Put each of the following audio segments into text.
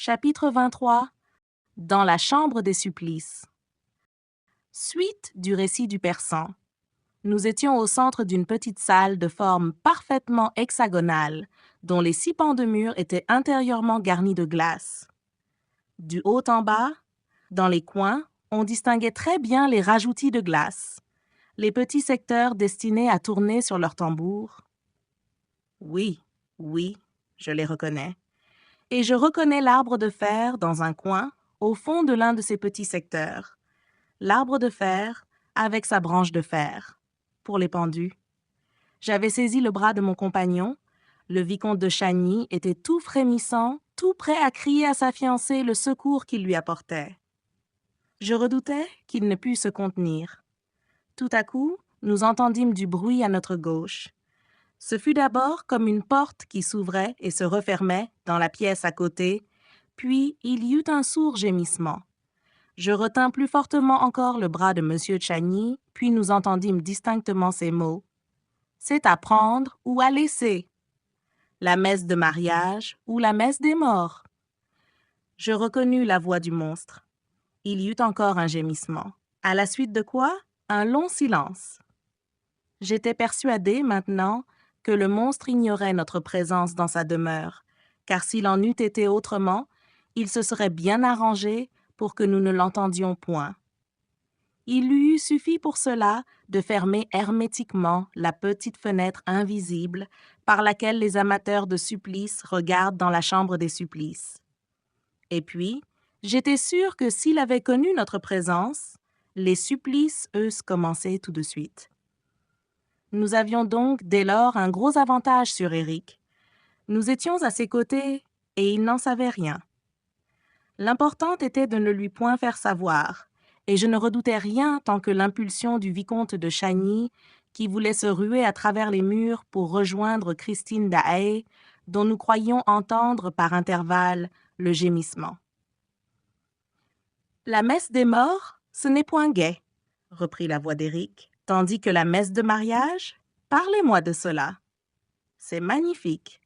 Chapitre 23. Dans la chambre des supplices. Suite du récit du persan. Nous étions au centre d'une petite salle de forme parfaitement hexagonale, dont les 6 pans de mur étaient intérieurement garnis de glace. Du haut en bas, dans les coins, on distinguait très bien les rajoutis de glace, les petits secteurs destinés à tourner sur leur tambour. Oui, je les reconnais. Et je reconnais l'arbre de fer dans un coin, au fond de l'un de ces petits secteurs. L'arbre de fer avec sa branche de fer, pour les pendus. J'avais saisi le bras de mon compagnon. Le vicomte de Chagny était tout frémissant, tout prêt à crier à sa fiancée le secours qu'il lui apportait. Je redoutais qu'il ne pût se contenir. Tout à coup, nous entendîmes du bruit à notre gauche. Ce fut d'abord comme une porte qui s'ouvrait et se refermait dans la pièce à côté, puis il y eut un sourd gémissement. Je retins plus fortement encore le bras de M. Chagny, puis nous entendîmes distinctement ces mots. « C'est à prendre ou à laisser. La messe de mariage ou la messe des morts. » Je reconnus la voix du monstre. Il y eut encore un gémissement. À la suite de quoi, un long silence. J'étais persuadée, maintenant, que le monstre ignorait notre présence dans sa demeure, car s'il en eût été autrement, il se serait bien arrangé pour que nous ne l'entendions point. Il lui eût suffi pour cela de fermer hermétiquement la petite fenêtre invisible par laquelle les amateurs de supplices regardent dans la chambre des supplices. Et puis, j'étais sûre que s'il avait connu notre présence, les supplices eussent commencé tout de suite. Nous avions donc dès lors un gros avantage sur Éric. Nous étions à ses côtés et il n'en savait rien. L'important était de ne lui point faire savoir, et je ne redoutais rien tant que l'impulsion du vicomte de Chagny, qui voulait se ruer à travers les murs pour rejoindre Christine Daae, dont nous croyions entendre par intervalles le gémissement. « La messe des morts, ce n'est point gai, » reprit la voix d'Éric, tandis que la messe de mariage, parlez-moi de cela. C'est magnifique.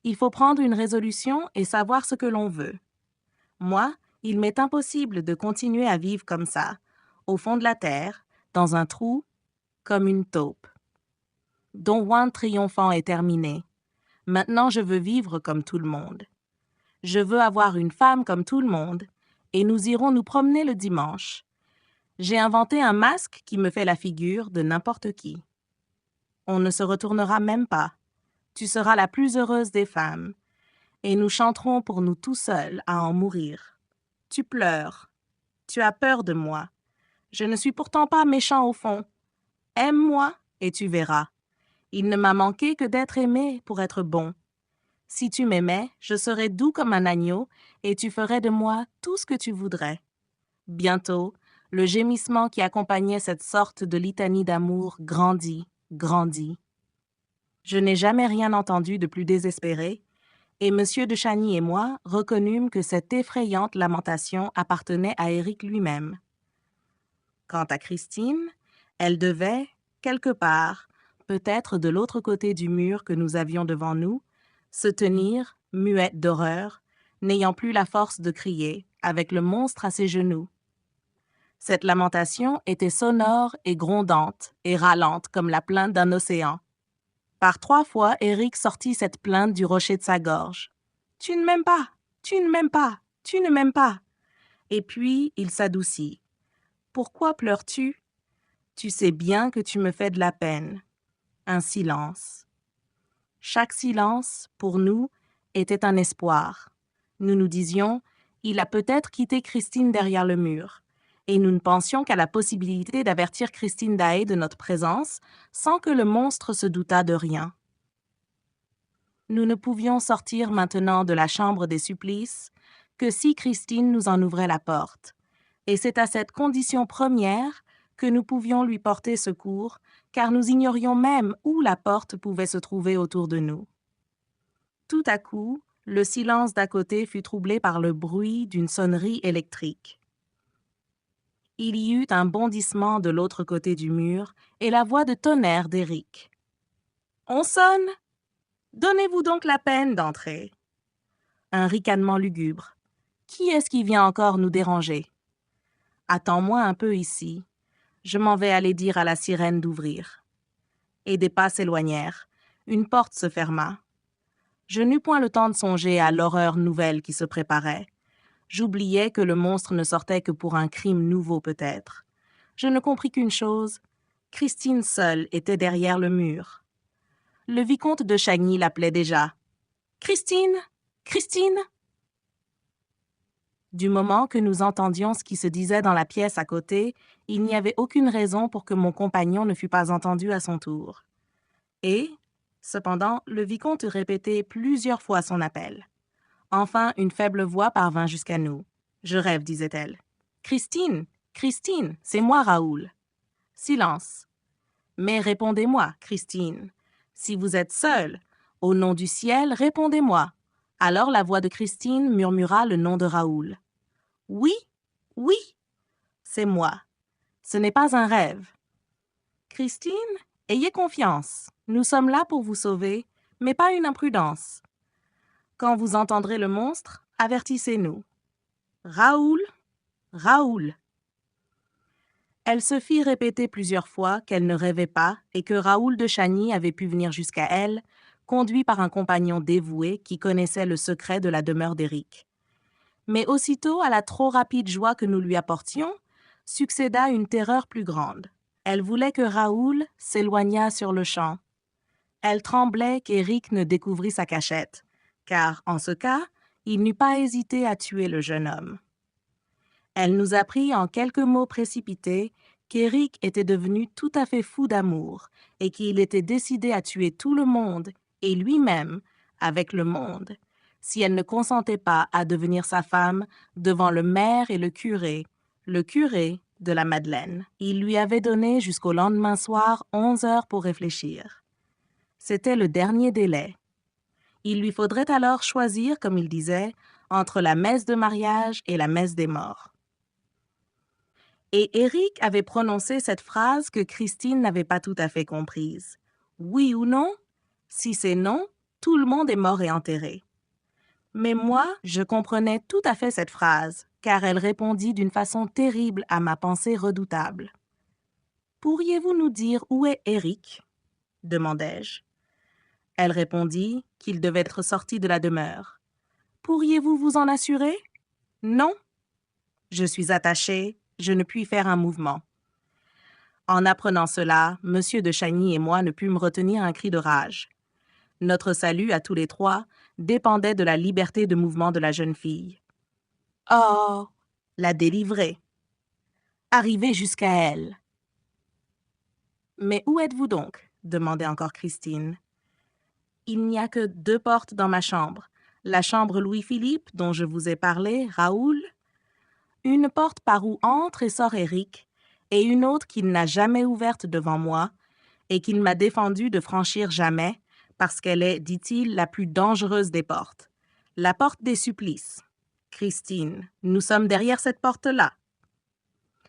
Il faut prendre une résolution et savoir ce que l'on veut. Moi, il m'est impossible de continuer à vivre comme ça, au fond de la terre, dans un trou, comme une taupe. Don Juan triomphant est terminé. Maintenant, je veux vivre comme tout le monde. Je veux avoir une femme comme tout le monde, et nous irons nous promener le dimanche. J'ai inventé un masque qui me fait la figure de n'importe qui. On ne se retournera même pas. Tu seras la plus heureuse des femmes, et nous chanterons pour nous tout seuls à en mourir. Tu pleures. Tu as peur de moi. Je ne suis pourtant pas méchant au fond. Aime-moi et tu verras. Il ne m'a manqué que d'être aimé pour être bon. Si tu m'aimais, je serais doux comme un agneau et tu ferais de moi tout ce que tu voudrais. Bientôt, le gémissement qui accompagnait cette sorte de litanie d'amour grandit. Je n'ai jamais rien entendu de plus désespéré, et M. de Chagny et moi reconnûmes que cette effrayante lamentation appartenait à Éric lui-même. Quant à Christine, elle devait, quelque part, peut-être de l'autre côté du mur que nous avions devant nous, se tenir, muette d'horreur, n'ayant plus la force de crier, avec le monstre à ses genoux. Cette lamentation était sonore et grondante et râlante comme la plainte d'un océan. Par 3 fois, Éric sortit cette plainte du rocher de sa gorge. « Tu ne m'aimes pas, tu ne m'aimes pas, tu ne m'aimes pas. » Et puis, il s'adoucit. « Pourquoi pleures-tu? Tu sais bien que tu me fais de la peine. » Un silence. Chaque silence, pour nous, était un espoir. Nous nous disions, il a peut-être quitté Christine derrière le mur. Et nous ne pensions qu'à la possibilité d'avertir Christine Daae de notre présence sans que le monstre se doutât de rien. Nous ne pouvions sortir maintenant de la chambre des supplices que si Christine nous en ouvrait la porte. Et c'est à cette condition première que nous pouvions lui porter secours, car nous ignorions même où la porte pouvait se trouver autour de nous. Tout à coup, le silence d'à côté fut troublé par le bruit d'une sonnerie électrique. Il y eut un bondissement de l'autre côté du mur et la voix de tonnerre d'Éric. « On sonne! Donnez-vous donc la peine d'entrer. » Un ricanement lugubre. Qui est-ce qui vient encore nous déranger? Attends-moi un peu ici. Je m'en vais aller dire à la sirène d'ouvrir. Et des pas s'éloignèrent. Une porte se ferma. Je n'eus point le temps de songer à l'horreur nouvelle qui se préparait. J'oubliais que le monstre ne sortait que pour un crime nouveau peut-être. Je ne compris qu'une chose. Christine seule était derrière le mur. Le vicomte de Chagny l'appelait déjà. « Christine! Christine! » Du moment que nous entendions ce qui se disait dans la pièce à côté, il n'y avait aucune raison pour que mon compagnon ne fût pas entendu à son tour. Et, cependant, le vicomte répétait plusieurs fois son appel. Enfin, une faible voix parvint jusqu'à nous. « Je rêve, disait-elle. »« Christine, Christine, c'est moi, Raoul. » Silence. « Mais répondez-moi, Christine. Si vous êtes seule, au nom du ciel, répondez-moi. » Alors la voix de Christine murmura le nom de Raoul. « Oui, oui, c'est moi. Ce n'est pas un rêve. »« Christine, ayez confiance. Nous sommes là pour vous sauver, mais pas une imprudence. Quand vous entendrez le monstre, avertissez-nous. Raoul, Raoul. » Elle se fit répéter plusieurs fois qu'elle ne rêvait pas et que Raoul de Chagny avait pu venir jusqu'à elle, conduit par un compagnon dévoué qui connaissait le secret de la demeure d'Éric. Mais aussitôt, à la trop rapide joie que nous lui apportions, succéda une terreur plus grande. Elle voulait que Raoul s'éloignât sur le champ. Elle tremblait qu'Éric ne découvrît sa cachette, car, en ce cas, il n'eût pas hésité à tuer le jeune homme. Elle nous apprit en quelques mots précipités qu'Éric était devenu tout à fait fou d'amour et qu'il était décidé à tuer tout le monde et lui-même, avec le monde, si elle ne consentait pas à devenir sa femme devant le maire et le curé de la Madeleine. Il lui avait donné jusqu'au lendemain soir 11 heures pour réfléchir. C'était le dernier délai. Il lui faudrait alors choisir, comme il disait, entre la messe de mariage et la messe des morts. Et Éric avait prononcé cette phrase que Christine n'avait pas tout à fait comprise. Oui ou non? Si c'est non, tout le monde est mort et enterré. Mais moi, je comprenais tout à fait cette phrase, car elle répondit d'une façon terrible à ma pensée redoutable. « Pourriez-vous nous dire où est Éric? » demandai-je. Elle répondit qu'il devait être sorti de la demeure. « Pourriez-vous vous en assurer? »« Non. Je suis attachée, je ne puis faire un mouvement. » En apprenant cela, M. de Chagny et moi ne pûmes retenir un cri de rage. Notre salut, à tous les trois, dépendait de la liberté de mouvement de la jeune fille. Oh, la délivrer. Arriver jusqu'à elle. « Mais où êtes-vous donc? » demandait encore Christine. « Il n'y a que 2 portes dans ma chambre. La chambre Louis-Philippe, dont je vous ai parlé, Raoul. Une porte par où entre et sort Éric, et une autre qu'il n'a jamais ouverte devant moi, et qu'il m'a défendu de franchir jamais, parce qu'elle est, dit-il, la plus dangereuse des portes. La porte des supplices. Christine, nous sommes derrière cette porte-là. »«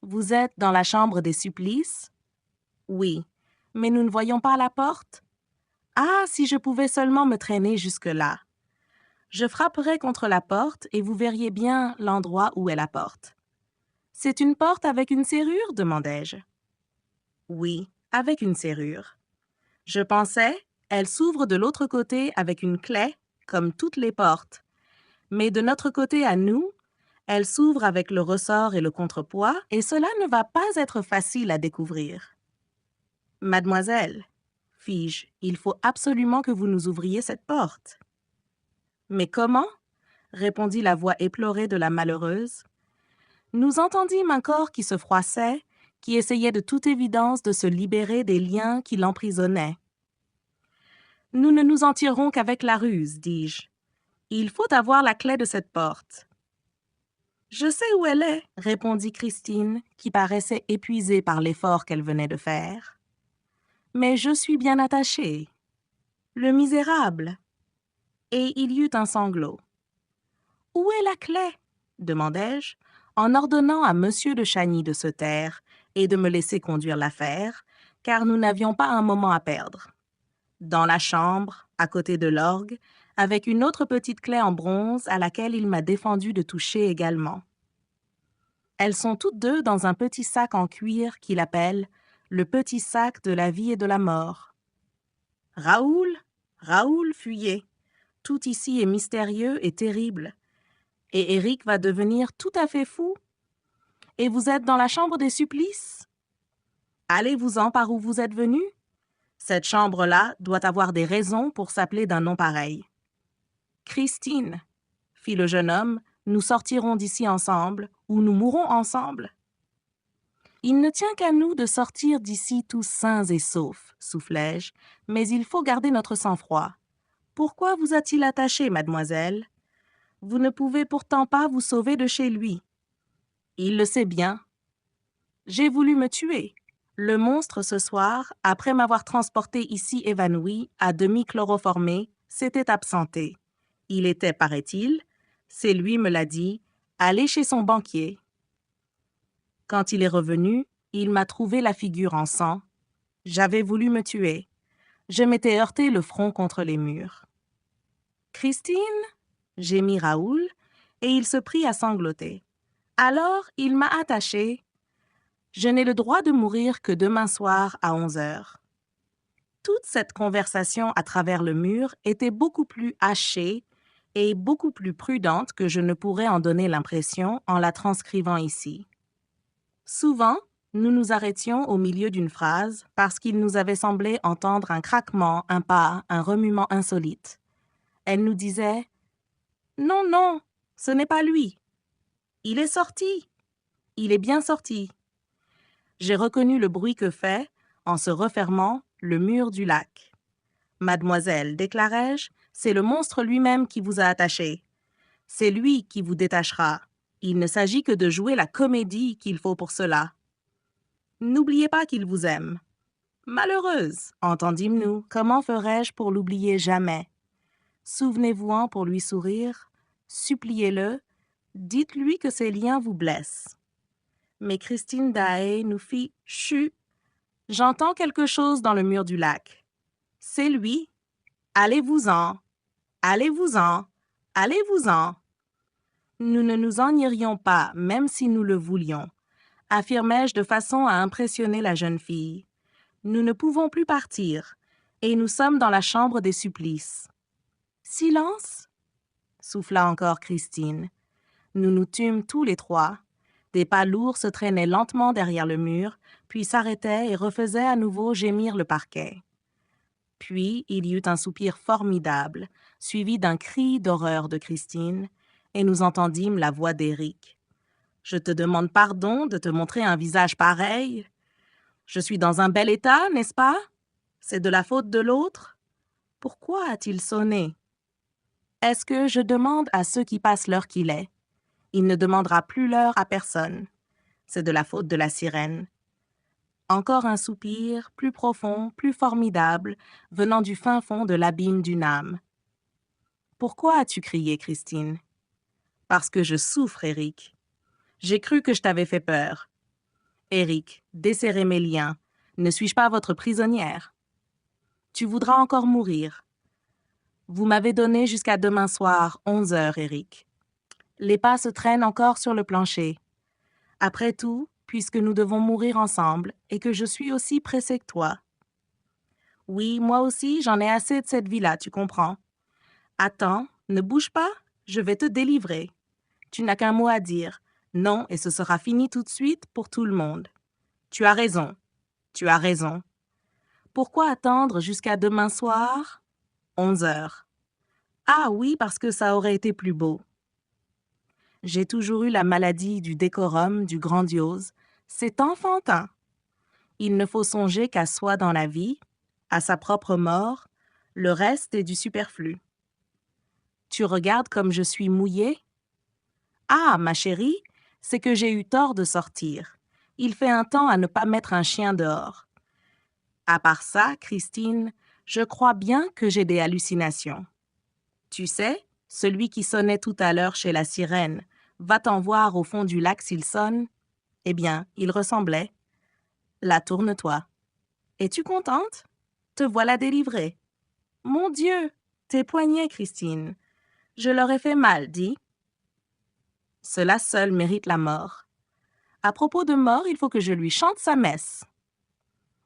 Vous êtes dans la chambre des supplices? »« Oui, mais nous ne voyons pas la porte. »« Ah, si je pouvais seulement me traîner jusque-là. Je frapperais contre la porte et vous verriez bien l'endroit où est la porte. »« C'est une porte avec une serrure? » demandai-je. « Oui, avec une serrure. Je pensais, elle s'ouvre de l'autre côté avec une clé, comme toutes les portes. Mais de notre côté à nous, elle s'ouvre avec le ressort et le contrepoids, et cela ne va pas être facile à découvrir. »« Mademoiselle, fis-je, il faut absolument que vous nous ouvriez cette porte. »« Mais comment? » répondit la voix éplorée de la malheureuse. Nous entendîmes un corps qui se froissait, qui essayait de toute évidence de se libérer des liens qui l'emprisonnaient. « Nous ne nous en tirerons qu'avec la ruse, dis-je. Il faut avoir la clé de cette porte. »« Je sais où elle est, » répondit Christine, qui paraissait épuisée par l'effort qu'elle venait de faire. « Mais je suis bien attachée. Le misérable !» Et il y eut un sanglot. « Où est la clé? » demandai-je, en ordonnant à M. de Chagny de se taire et de me laisser conduire l'affaire, car nous n'avions pas un moment à perdre. Dans la chambre, à côté de l'orgue, avec une autre petite clé en bronze à laquelle il m'a défendu de toucher également. Elles sont toutes deux dans un petit sac en cuir qu'il appelle « le petit sac de la vie et de la mort ». Raoul, Raoul, fuyez. Tout ici est mystérieux et terrible. Et Eric va devenir tout à fait fou. Et vous êtes dans la chambre des supplices? Allez-vous-en par où vous êtes venu? Cette chambre-là doit avoir des raisons pour s'appeler d'un nom pareil. Christine, fit le jeune homme, nous sortirons d'ici ensemble ou nous mourrons ensemble. Il ne tient qu'à nous de sortir d'ici tous sains et saufs, soufflai-je, mais il faut garder notre sang-froid. Pourquoi vous a-t-il attaché, mademoiselle? Vous ne pouvez pourtant pas vous sauver de chez lui. Il le sait bien. J'ai voulu me tuer. Le monstre, ce soir, après m'avoir transporté ici évanoui, à demi chloroformé, s'était absenté. Il était, paraît-il, c'est lui me l'a dit, allé chez son banquier. Quand il est revenu, il m'a trouvé la figure en sang. J'avais voulu me tuer. Je m'étais heurté le front contre les murs. Christine, gémit Raoul, et il se prit à sangloter. Alors, il m'a attaché. Je n'ai le droit de mourir que demain soir à 11h. Toute cette conversation à travers le mur était beaucoup plus hachée et beaucoup plus prudente que je ne pourrais en donner l'impression en la transcrivant ici. Souvent, nous nous arrêtions au milieu d'une phrase parce qu'il nous avait semblé entendre un craquement, un pas, un remuement insolite. Elle nous disait « Non, non, ce n'est pas lui. Il est sorti. Il est bien sorti. » J'ai reconnu le bruit que fait, en se refermant, le mur du lac. « Mademoiselle, déclarai-je, c'est le monstre lui-même qui vous a attaché. C'est lui qui vous détachera. Il ne s'agit que de jouer la comédie qu'il faut pour cela. N'oubliez pas qu'il vous aime. » Malheureuse, entendîmes-nous, comment ferais-je pour l'oublier jamais? Souvenez-vous-en pour lui sourire, suppliez-le, dites-lui que ses liens vous blessent. Mais Christine Daae nous fit « Chut! J'entends quelque chose dans le mur du lac. C'est lui. Allez-vous-en. Allez-vous-en. Allez-vous-en. » Nous ne nous en irions pas, même si nous le voulions, affirmai-je de façon à impressionner la jeune fille. Nous ne pouvons plus partir, et nous sommes dans la chambre des supplices. Silence, souffla encore Christine. Nous nous tûmes tous les trois. Des pas lourds se traînaient lentement derrière le mur, puis s'arrêtaient et refaisaient à nouveau gémir le parquet. Puis il y eut un soupir formidable, suivi d'un cri d'horreur de Christine, et nous entendîmes la voix d'Éric. « Je te demande pardon de te montrer un visage pareil. Je suis dans un bel état, n'est-ce pas? C'est de la faute de l'autre? Pourquoi a-t-il sonné? Est-ce que je demande à ceux qui passent l'heure qu'il est? Il ne demandera plus l'heure à personne. C'est de la faute de la sirène. » Encore un soupir, plus profond, plus formidable, venant du fin fond de l'abîme d'une âme. « Pourquoi as-tu crié, Christine? »« Parce que je souffre, Éric. J'ai cru que je t'avais fait peur. Éric, desserrez mes liens. Ne suis-je pas votre prisonnière? Tu voudras encore mourir. Vous m'avez donné jusqu'à demain soir, 11h, Éric. Les pas se traînent encore sur le plancher. Après tout, puisque nous devons mourir ensemble et que je suis aussi pressée que toi. Oui, moi aussi, j'en ai assez de cette vie-là, tu comprends. Attends, ne bouge pas, je vais te délivrer. Tu n'as qu'un mot à dire. Non, et ce sera fini tout de suite pour tout le monde. Tu as raison. Tu as raison. Pourquoi attendre jusqu'à demain soir? 11h. Ah oui, parce que ça aurait été plus beau. J'ai toujours eu la maladie du décorum, du grandiose. C'est enfantin. Il ne faut songer qu'à soi dans la vie, à sa propre mort, le reste est du superflu. Tu regardes comme je suis mouillée? Ah, ma chérie, c'est que j'ai eu tort de sortir. Il fait un temps à ne pas mettre un chien dehors. À part ça, Christine, je crois bien que j'ai des hallucinations. Tu sais, celui qui sonnait tout à l'heure chez la sirène, va-t'en voir au fond du lac s'il sonne? Eh bien, il ressemblait. Là, tourne-toi. Es-tu contente? Te voilà délivrée. Mon Dieu, Tes poignets, Christine. Je leur ai fait mal, dis. Cela seul mérite la mort. À propos de mort, il faut que je lui chante sa messe.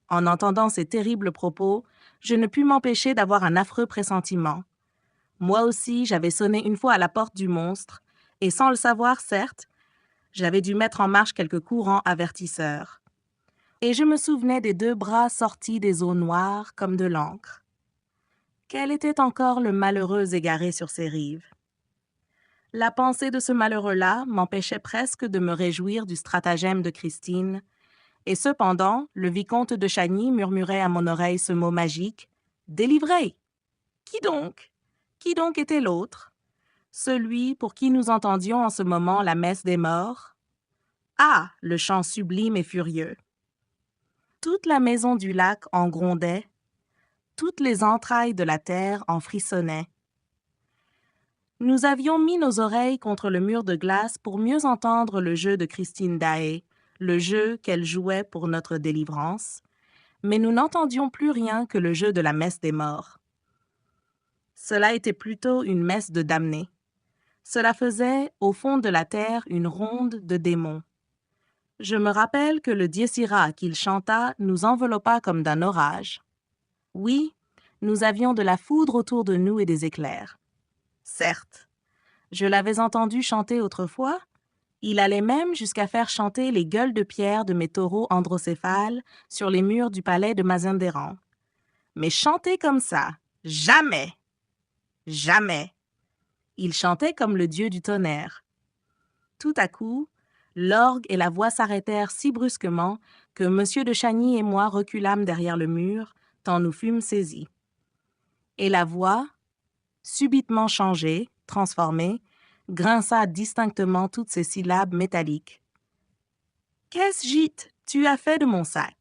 En entendant ces terribles propos, je ne pus m'empêcher d'avoir un affreux pressentiment. Moi aussi, j'avais sonné une fois à la porte du monstre, et sans le savoir, certes, j'avais dû mettre en marche quelques courants avertisseurs. Et je me souvenais des 2 bras sortis des eaux noires comme de l'encre. Quel était encore le malheureux égaré sur ces rives? La pensée de ce malheureux-là m'empêchait presque de me réjouir du stratagème de Christine, et cependant, le vicomte de Chagny murmurait à mon oreille ce mot magique, « Délivré !» Qui donc? Qui donc était l'autre? Celui pour qui nous entendions en ce moment la messe des morts? Ah, le chant sublime et furieux! Toute la maison du lac en grondait, toutes les entrailles de la terre en frissonnaient. Nous avions mis nos oreilles contre le mur de glace pour mieux entendre le jeu de Christine Daae, le jeu qu'elle jouait pour notre délivrance, mais nous n'entendions plus rien que le jeu de la messe des morts. Cela était plutôt une messe de damnés. Cela faisait, au fond de la terre, une ronde de démons. Je me rappelle que le Dies ira qu'il chanta nous enveloppa comme d'un orage. Oui, nous avions de la foudre autour de nous et des éclairs. Certes, je l'avais entendu chanter autrefois. Il allait même jusqu'à faire chanter les gueules de pierre de mes taureaux androcéphales sur les murs du palais de Mazanderan. Mais chanter comme ça, jamais! Jamais! Il chantait comme le dieu du tonnerre. Tout à coup, l'orgue et la voix s'arrêtèrent si brusquement que M. de Chagny et moi reculâmes derrière le mur, tant nous fûmes saisis. Et la voix, subitement changée, transformée, grinça distinctement toutes ces syllabes métalliques. « Qu'est-ce, gîte, tu as fait de mon sac?